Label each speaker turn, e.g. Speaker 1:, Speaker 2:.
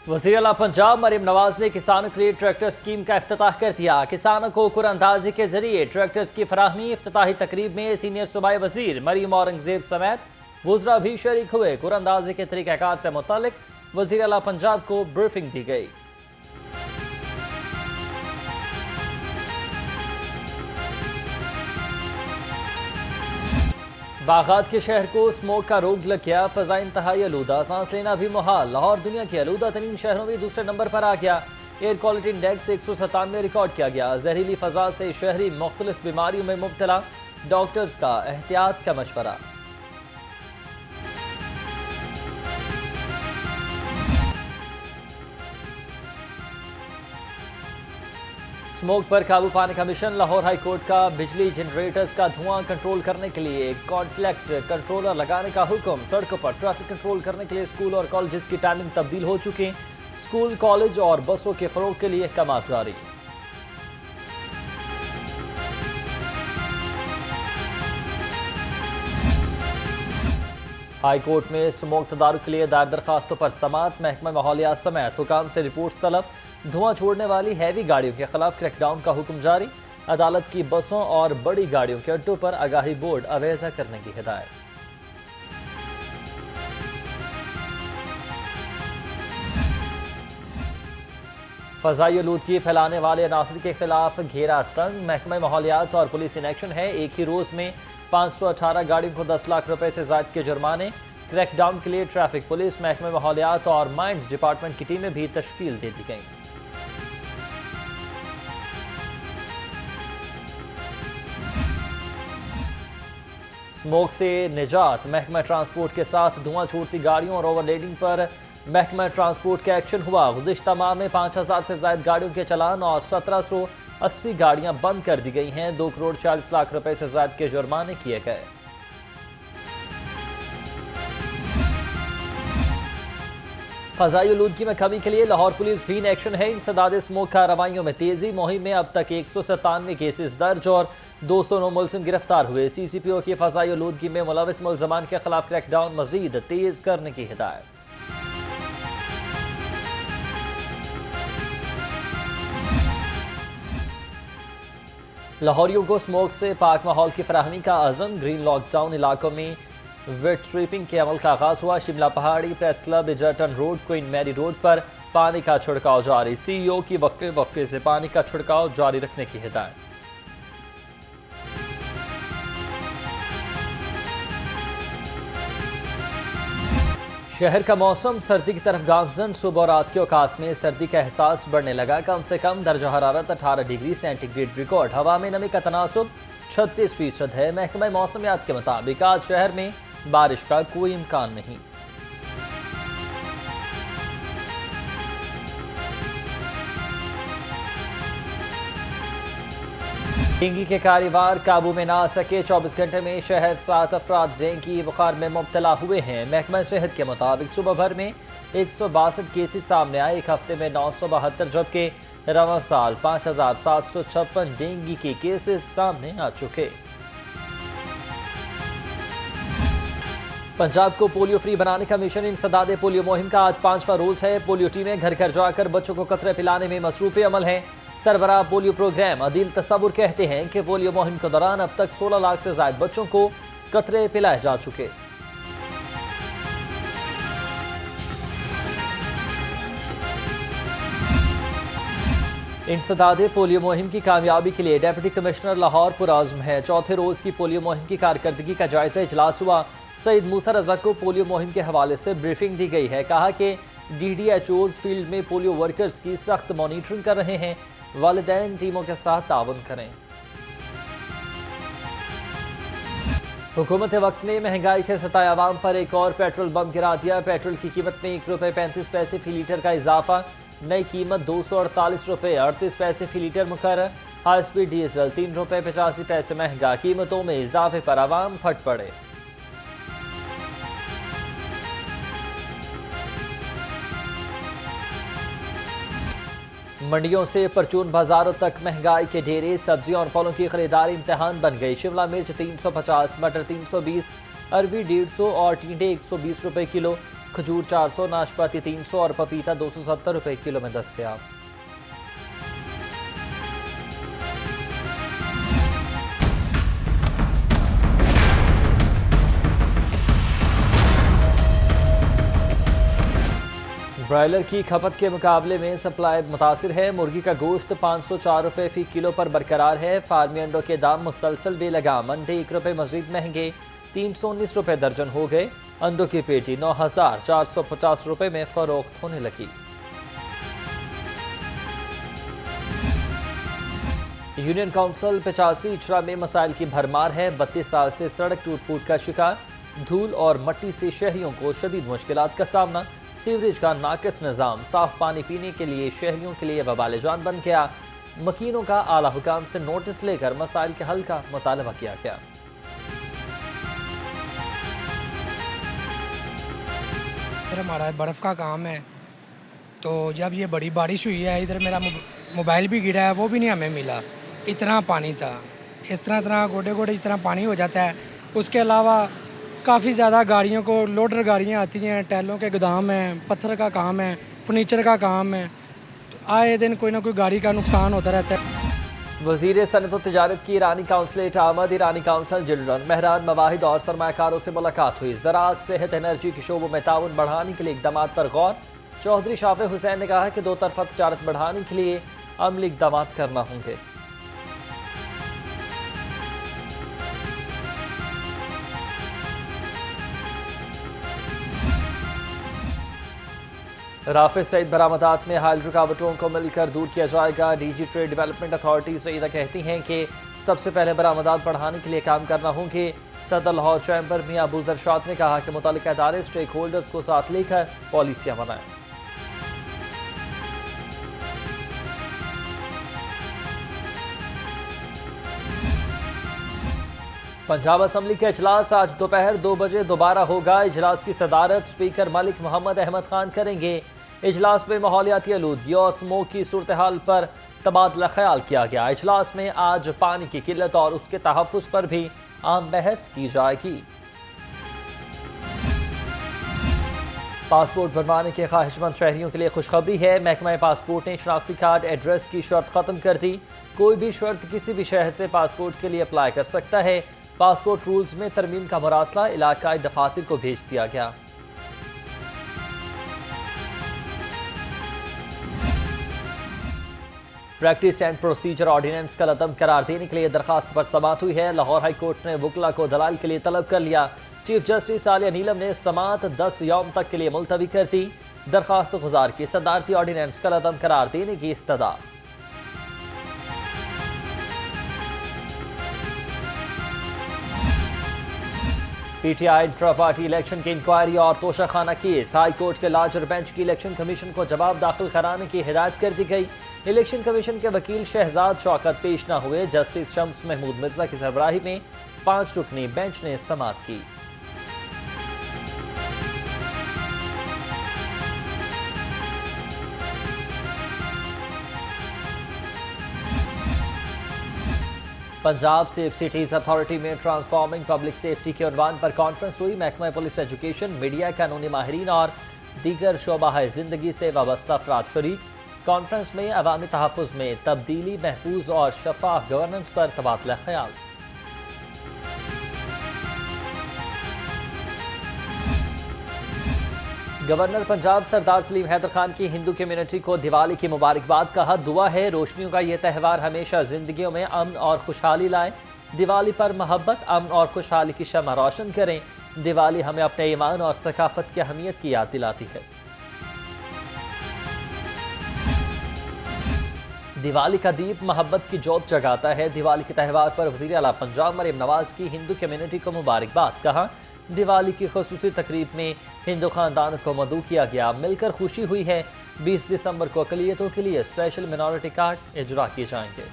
Speaker 1: वज़ीर आला पंजाब मरीम नवाज ने किसानों के लिए ट्रैक्टर स्कीम का इफ्तिताह कर दिया। किसानों को कुरानंदाजी के जरिए ट्रैक्टर्स की फराहमी इफ्तिताही तकरीब में सीनियर सूबाई वज़ीर मरीम औरंगजेब समेत वुज़रा भी शरीक हुए। कुरानंदाजी के तरीक़ाकार से मुतालिक वज़ीर आला पंजाब को ब्रीफिंग दी गई। बागदाद के शहर को स्मोक का रोग लग गया। फ़ज़ा इंतहाई आलूदा, सांस लेना भी मुहाल। लाहौर दुनिया के आलूदा तरीन शहरों में दूसरे नंबर पर आ गया। एयर क्वालिटी इंडेक्स 197 रिकॉर्ड किया गया। जहरीली फ़ज़ा से शहरी मुख्तलिफ बीमारियों में मुब्तला, डॉक्टर्स का एहतियात का मशवरा। स्मोक पर काबू पाने का मिशन। लाहौर हाई कोर्ट का बिजली जनरेटर्स का धुआं कंट्रोल करने के लिए कॉन्फ्लिक्ट कंट्रोलर लगाने का हुक्म। सड़कों पर ट्रैफिक कंट्रोल करने के लिए स्कूल और कॉलेजेस की टाइमिंग तब्दील हो चुकी। स्कूल, कॉलेज और बसों के फरोग के लिए अहकाम जारी। हाई कोर्ट में स्मोक तदारुक के लिए दायर दरखास्तों पर समाअत। महकमा माहौलियात समेत हुकाम से रिपोर्ट तलब। धुआं छोड़ने वाली हैवी गाड़ियों के खिलाफ क्रैकडाउन का हुक्म जारी। अदालत की बसों और बड़ी गाड़ियों के अड्डों पर आगाही बोर्ड अवेजा करने की हिदायत। फ़ज़ाई आलूदगी फैलाने वाले अनासर के खिलाफ घेरा तंग। महकमा माहौलियात और पुलिस इन एक्शन है। एक ही रोज में 518 गाड़ियों को 10 लाख रुपए से ज़ायद के जुर्माने। क्रैकडाउन के लिए ट्रैफिक पुलिस, महकमा माहौलियात और माइंस डिपार्टमेंट की टीमें भी तश्कील दे दी गई। स्मोक से निजात। महकमा ट्रांसपोर्ट के साथ धुआं छोड़ती गाड़ियों और ओवरलोडिंग पर महकमा ट्रांसपोर्ट का एक्शन हुआ। गुज़िश्ता माह में 5000 से ज़ायद गाड़ियों के चलान और 1780 गाड़ियां बंद कर दी गई हैं। 2 करोड़ 40 लाख रुपए से ज़ायद के जुर्माने किए गए। फ़ज़ाई आलूदगी में कमी के लिए लाहौर पुलिस भी इन एक्शन है। इंसदाद स्मोक कार्रवाइयों में तेजी। मुहिम में अब तक 197 केसेस दर्ज और 209 मुलजिम गिरफ्तार हुए। CCPO की फ़ज़ाई आलूदगी में मुलविस मुलजमान के खिलाफ क्रैकडाउन मजीद तेज करने की हिदायत। लाहौरियों को स्मोक से पाक माहौल की फराहमी का अज़म। ग्रीन लॉकडाउन इलाकों में वेट स्वीपिंग के अमल का आगाज हुआ। शिमला पहाड़ी, Press Club, Egerton Road, Queen Mary Road पर पानी का छिड़काव जारी। CEO की वक्फे वक्फे से पानी का छिड़काव जारी रखने की हिदायत। शहर का मौसम सर्दी की तरफ गामजन। सुबह और रात के औकात में सर्दी का एहसास बढ़ने लगा। कम से कम दर्जा हरारत 18 डिग्री सेंटीग्रेड रिकॉर्ड। हवा में नमी का तनासुब 36% है। महकमा मौसमियात के मुताबिक आज शहर में बारिश का कोई इम्कान नहीं। डेंगू के कारीवार काबू में ना आ सके। 24 घंटे में शहर 7 अफराद डेंगू बुखार में मुब्तला हुए हैं। महकमा सेहत के मुताबिक सुबह भर में 162 केसेस सामने आए। एक हफ्ते में 972 जबकि रवां साल 5756 डेंगू के केसेस सामने आ चुके। पंजाब को पोलियो फ्री बनाने का मिशन। इंसदाद पोलियो मुहिम का आज 5वां रोज है। पोलियो टीमें घर घर जाकर बच्चों को कतरे पिलाने में मसरूफ़ अमल हैं। सरबराह पोलियो प्रोग्राम अदील तस्वुर कहते हैं कि पोलियो मुहिम के दौरान अब तक 16 लाख से ज़ायद बच्चों को कतरे पिलाए जा चुके। इंसदाद पोलियो मुहिम की कामयाबी के लिए डिप्टी कमिश्नर लाहौर पुरआज़्म है। चौथे रोज की पोलियो मुहिम की कारकर्दगी का जायजा इजलास हुआ। सईद मूसा रज़ा को पोलियो मुहिम के हवाले से ब्रीफिंग दी गई है। कहा कि DDHOs फील्ड में पोलियो वर्कर्स की सख्त मॉनिटरिंग कर रहे हैं। वालिदैन टीमों के साथ ताउन करें। हुकूमत वक्त ने महंगाई के सताए अवाम पर एक और पेट्रोल बम गिरा दिया। पेट्रोल की कीमत में 1 रुपये 35 पैसे फी लीटर का इजाफा। नई कीमत 248 रुपये 38 पैसे फी लीटर मुकर्रर। हाई स्पीड डीजल 3 रुपये 85 पैसे महंगा। कीमतों में इजाफे पर अवाम फट पड़े। मंडियों से परचून बाजारों तक महंगाई के ढेरे। सब्जियों और फलों की खरीदारी इम्तहान बन गई। शिमला मिर्च 350, मटर 320, अरवी 150 और टिंडे 120 रुपए किलो। खजूर 400, नाशपाती 300 और पपीता 270 रुपए किलो में दस्तयाब। ब्रायलर की खपत के मुकाबले में सप्लाई मुतासिर है। मुर्गी का गोश्त 504 रुपए फी किलो पर बरकरार है। फार्मी अंडों के दाम मुसलसल बेलगाम, अंडे 1 रुपए मजीद महंगे 319 रुपए दर्जन हो गए। अंडों की पेटी 9450 रुपए में फरोख्त होने लगी। यूनियन काउंसिल 85 इचरा में मसाइल की भरमार है। 32 साल से सड़क टूट फूट का शिकार, धूल और मट्टी से शहरियों को शदीद मुश्किलात का सामना। सीवरेज का नाकिस निज़ाम साफ पानी पीने के लिए शहरियों के लिए वबाल जान बन गया। मकीनों का आला हुकाम से नोटिस लेकर मसाइल के हल का मुतालबा किया गया।
Speaker 2: हमारा बर्फ़ का काम है, तो जब ये बड़ी बारिश हुई है, इधर मेरा मोबाइल भी गिरा है, वो भी नहीं हमें मिला। इतना पानी था, इस तरह गोडे गोडे इतना पानी हो जाता है। उसके अलावा काफ़ी ज़्यादा गाड़ियों को लोडर गाड़ियाँ आती हैं, टैलों के गोदाम हैं, पत्थर का काम है, फर्नीचर का काम है, तो आए दिन कोई ना कोई गाड़ी का नुकसान होता रहता है।
Speaker 1: वज़ीर सनअत व तिजारत की ईरानी काउंसलेट आमद, ईरानी काउंसल जनरल महरान मवाहिद और सरमाकारों से मुलाकात हुई। ज़राअत, सेहत, एनर्जी के शोबों में ताउन बढ़ाने के लिए इक़दाम पर गौर। चौधरी शाफे हुसैन ने कहा कि दो तरफा तिजारत बढ़ाने के लिए अमली इक़दाम करना होंगे। राफेल सईद बरामदात में हाल रुकावटों को मिलकर दूर किया जाएगा। DG trade development authority Saida कहती हैं कि सबसे पहले बरामदात बढ़ाने के लिए काम करना होंगे। सदर लाहौर चैम्बर में अबू जरशाद ने कहा कि मुतल्लिका इदारे स्टेक होल्डर्स को साथ लेकर पॉलिसियां बनाएं। पंजाब असम्बली का इजलास आज दोपहर 2 बजे दोबारा होगा। इजलास की सदारत स्पीकर मलिक मोहम्मद अहमद खान करेंगे। इजलास में माहौलियाती आलूदगी और स्मोक की सूरत हाल पर तबादला ख्याल किया गया। इजलास में आज पानी की किल्लत और उसके तहफ़्फ़ुज़ पर भी आम बहस की जाएगी। पासपोर्ट बनवाने के ख्वाहिशमंद शहरियों के लिए खुशखबरी है। महकमा पासपोर्ट ने शनाख्ती कार्ड एड्रेस की शर्त ख़त्म कर दी। कोई भी शर्त किसी भी शहर से पासपोर्ट के लिए अप्लाई कर सकता है। पासपोर्ट रूल्स में तरमीम का मुरासला इलाकाई दफातर को भेज दिया गया। प्रैक्टिस एंड प्रोसीजर ऑर्डिनेंस का लदम करार देने के लिए दरखास्त पर समाअत हुई है। लाहौर हाई कोर्ट ने वकला को दलाल के लिए तलब कर लिया। चीफ जस्टिस आलिया नीलम ने समाअत 10 यौम तक के लिए मुलतवी कर दी। दरखास्त गुजार की सदारती ऑर्डिनेंस का लदम करार देने की इस्तदा। पीटीआई इंट्रा पार्टी इलेक्शन की इंक्वायरी और तोशाखाना केस। हाई कोर्ट के लार्जर बेंच की इलेक्शन कमीशन को जवाब दाखिल कराने की हिदायत कर दी गई। इलेक्शन कमीशन के वकील शहजाद शौकत पेश न हुए। जस्टिस शम्स महमूद मिर्जा की सरबराही में 5 रुकनी बेंच ने समाअत की। पंजाब सेफ सिटीज अथॉरिटी में ट्रांसफॉर्मिंग पब्लिक सेफ्टी के उन्वान पर कॉन्फ्रेंस हुई। महकमा पुलिस, एजुकेशन, मीडिया, कानूनी माहिरीन और दीगर शोबाए जिंदगी से वाबस्ता अफराद शरीक। कॉन्फ्रेंस में अवामी तहफ़्फ़ुज़ में तब्दीली, महफूज और शफाफ गवर्नेंस पर तबादला ख्याल। गवर्नर पंजाब सरदार सलीम हैदर खान की हिंदू कम्युनिटी को दिवाली की मुबारकबाद। कहा, दुआ है रोशनियों का ये त्यौहार हमेशा जिंदगियों में अमन और खुशहाली लाए। दिवाली पर मोहब्बत, अमन और खुशहाली की शम्मा रोशन करें। दिवाली हमें अपने ईमान और सकाफत की अहमियत की याद दिलाती है। दिवाली का दीप मोहब्बत की जोत जगाता है। दिवाली के त्यौहार पर वज़ीर आला पंजाब मरीम नवाज की हिंदू कम्युनिटी को मुबारकबाद। कहा, दिवाली की खुसूसी तकरीब में हिंदू खानदान को मदऊ किया गया, मिलकर खुशी हुई है। 20 दिसंबर को अक़लियतों के लिए स्पेशल मिनॉरिटी कार्ड इजरा किए जाएंगे।